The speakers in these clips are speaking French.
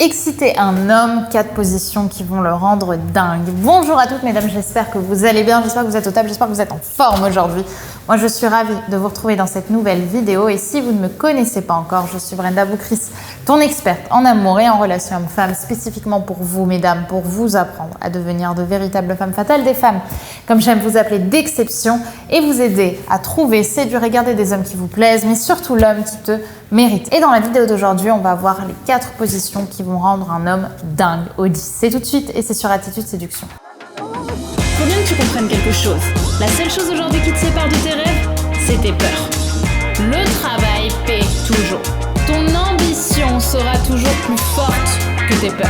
Exciter un homme, 4 positions qui vont le rendre dingue. Bonjour à toutes mesdames, j'espère que vous allez bien, j'espère que vous êtes au top, j'espère que vous êtes en forme aujourd'hui. Moi je suis ravie de vous retrouver dans cette nouvelle vidéo et si vous ne me connaissez pas encore, je suis Brenda Boukris, ton experte en amour et en relations hommes-femmes, spécifiquement pour vous mesdames, pour vous apprendre à devenir de véritables femmes fatales, des femmes, comme j'aime vous appeler, d'exception et vous aider à trouver, séduire et garder des hommes qui vous plaisent, mais surtout l'homme qui te mérite. Et dans la vidéo d'aujourd'hui, on va voir les 4 positions qui vont rendre un homme dingue au 10. C'est tout de suite et c'est sur Attitude Séduction. Faut bien que tu comprennes quelque chose. La seule chose aujourd'hui qui te sépare de tes rêves, c'est tes peurs. Le travail paie toujours. Ton ambition sera toujours plus forte que tes peurs.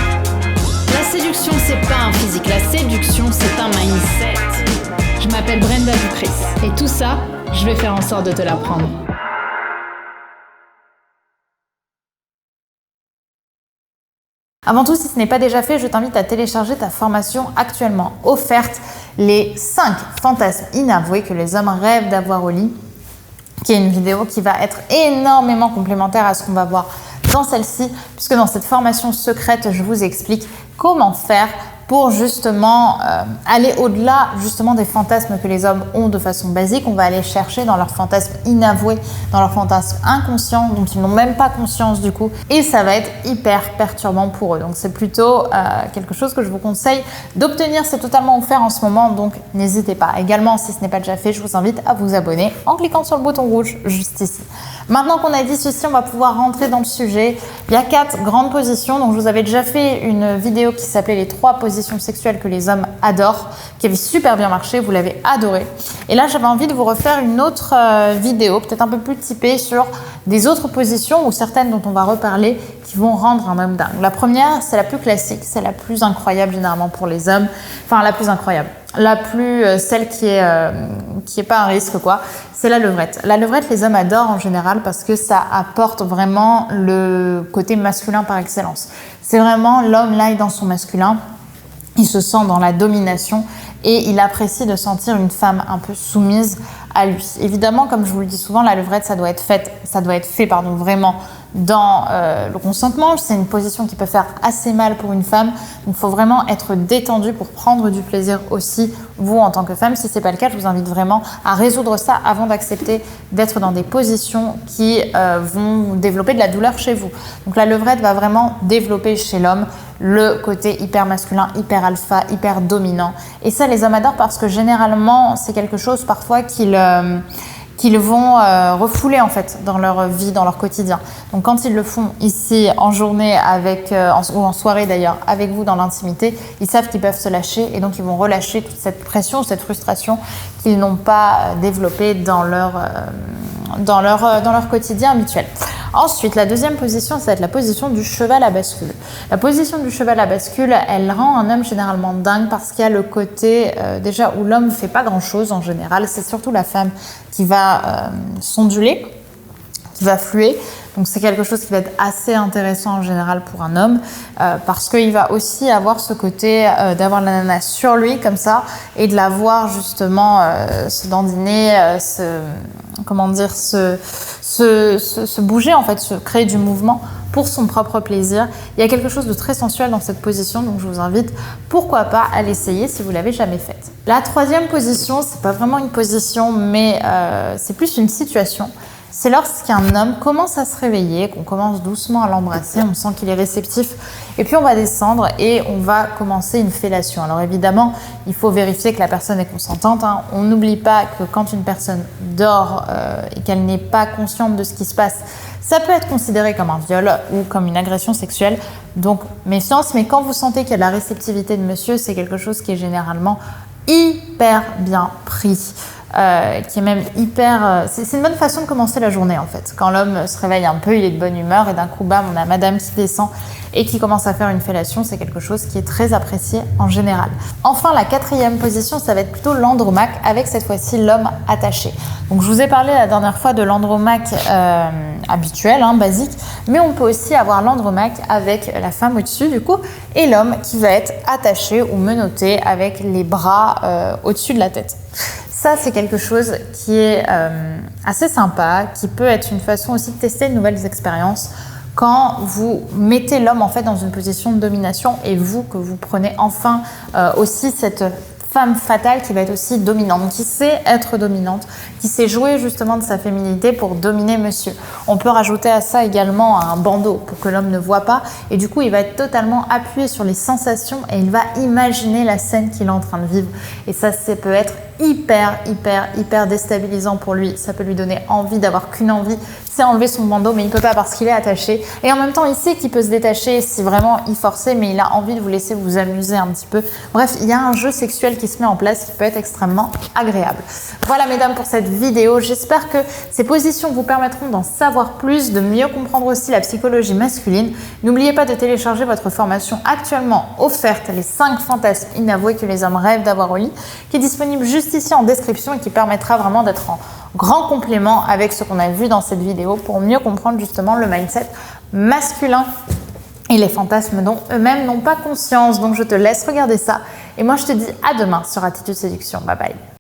La séduction, c'est pas un physique. La séduction, c'est un mindset. Je m'appelle Brenda Boukris. Et tout ça, je vais faire en sorte de te l'apprendre. Avant tout, si ce n'est pas déjà fait, je t'invite à télécharger ta formation actuellement offerte, les 5 fantasmes inavoués que les hommes rêvent d'avoir au lit, qui est une vidéo qui va être énormément complémentaire à ce qu'on va voir dans celle-ci, puisque dans cette formation secrète, je vous explique comment faire pour justement aller au-delà justement des fantasmes que les hommes ont de façon basique. On va aller chercher dans leurs fantasmes inavoués, dans leurs fantasmes inconscients, dont ils n'ont même pas conscience du coup. Et ça va être hyper perturbant pour eux. Donc c'est plutôt quelque chose que je vous conseille d'obtenir. C'est totalement offert en ce moment, donc n'hésitez pas. Également, si ce n'est pas déjà fait, je vous invite à vous abonner en cliquant sur le bouton rouge juste ici. Maintenant qu'on a dit ceci, on va pouvoir rentrer dans le sujet. Il y a 4 grandes positions. Donc je vous avais déjà fait une vidéo qui s'appelait les 3 positions sexuelles que les hommes adorent, qui avait super bien marché, vous l'avez adoré. Et là, j'avais envie de vous refaire une autre vidéo, peut-être un peu plus typée sur des autres positions ou certaines dont on va reparler qui vont rendre un homme dingue. La première, c'est la plus classique, c'est la plus incroyable généralement pour les hommes. Enfin, la plus incroyable. La plus, celle qui est pas un risque quoi, c'est la levrette. La levrette, les hommes adorent en général parce que ça apporte vraiment le côté masculin par excellence. C'est vraiment l'homme là est dans son masculin. Il se sent dans la domination et il apprécie de sentir une femme un peu soumise à lui. Évidemment, comme je vous le dis souvent, la levrette, ça doit être fait vraiment dans le consentement. C'est une position qui peut faire assez mal pour une femme. Donc, il faut vraiment être détendu pour prendre du plaisir aussi, vous, en tant que femme. Si ce n'est pas le cas, je vous invite vraiment à résoudre ça avant d'accepter d'être dans des positions qui vont développer de la douleur chez vous. Donc, la levrette va vraiment développer chez l'homme le côté hyper masculin, hyper alpha, hyper dominant. Et ça, les hommes adorent parce que généralement, c'est quelque chose parfois qu'ils vont refouler en fait dans leur vie, dans leur quotidien. Donc quand ils le font ici en journée ou en soirée d'ailleurs avec vous dans l'intimité, ils savent qu'ils peuvent se lâcher et donc ils vont relâcher toute cette pression, cette frustration qu'ils n'ont pas développée dans leur quotidien habituel. Ensuite, la deuxième position, ça va être la position du cheval à bascule. La position du cheval à bascule, elle rend un homme généralement dingue parce qu'il y a le côté déjà où l'homme ne fait pas grand-chose en général. C'est surtout la femme qui va s'onduler, qui va fluer. Donc c'est quelque chose qui va être assez intéressant en général pour un homme parce qu'il va aussi avoir ce côté d'avoir la nana sur lui comme ça et de la voir justement se dandiner, se bouger en fait, se créer du mouvement pour son propre plaisir. Il y a quelque chose de très sensuel dans cette position, donc je vous invite, pourquoi pas, à l'essayer si vous l'avez jamais faite. La troisième position, c'est pas vraiment une position, mais c'est plus une situation. C'est lorsqu'un homme commence à se réveiller, qu'on commence doucement à l'embrasser, on sent qu'il est réceptif, et puis on va descendre et on va commencer une fellation. Alors évidemment, il faut vérifier que la personne est consentante. On n'oublie pas que quand une personne dort et qu'elle n'est pas consciente de ce qui se passe, ça peut être considéré comme un viol ou comme une agression sexuelle. Donc méfiance, mais quand vous sentez qu'il y a de la réceptivité de monsieur, c'est quelque chose qui est généralement hyper bien pris. Qui est même hyper... c'est une bonne façon de commencer la journée en fait. Quand l'homme se réveille un peu, il est de bonne humeur et d'un coup, bam, on a madame qui descend et qui commence à faire une fellation. C'est quelque chose qui est très apprécié en général. Enfin, la quatrième position, ça va être plutôt l'andromaque avec cette fois-ci l'homme attaché. Donc je vous ai parlé la dernière fois de l'andromaque habituel, basique, mais on peut aussi avoir l'andromaque avec la femme au-dessus du coup et l'homme qui va être attaché ou menotté avec les bras au-dessus de la tête. Ça, c'est quelque chose qui est assez sympa, qui peut être une façon aussi de tester de nouvelles expériences quand vous mettez l'homme en fait dans une position de domination et que vous prenez enfin aussi cette femme fatale qui va être aussi dominante, qui sait être dominante, qui sait jouer justement de sa féminité pour dominer monsieur. On peut rajouter à ça également un bandeau pour que l'homme ne voit pas et du coup il va être totalement appuyé sur les sensations et il va imaginer la scène qu'il est en train de vivre et ça peut être hyper déstabilisant pour lui. Ça peut lui donner envie d'avoir qu'une envie, c'est enlever son bandeau, mais il peut pas parce qu'il est attaché. Et en même temps, il sait qu'il peut se détacher si vraiment il forçait, mais il a envie de vous laisser vous amuser un petit peu. Bref, il y a un jeu sexuel qui se met en place qui peut être extrêmement agréable. Voilà mesdames pour cette vidéo. J'espère que ces positions vous permettront d'en savoir plus, de mieux comprendre aussi la psychologie masculine. N'oubliez pas de télécharger votre formation actuellement offerte, les 5 fantasmes inavoués que les hommes rêvent d'avoir au lit, qui est disponible juste ici en description et qui permettra vraiment d'être en grand complément avec ce qu'on a vu dans cette vidéo pour mieux comprendre justement le mindset masculin et les fantasmes dont eux-mêmes n'ont pas conscience. Donc je te laisse regarder ça et moi je te dis à demain sur Attitude Séduction. Bye bye.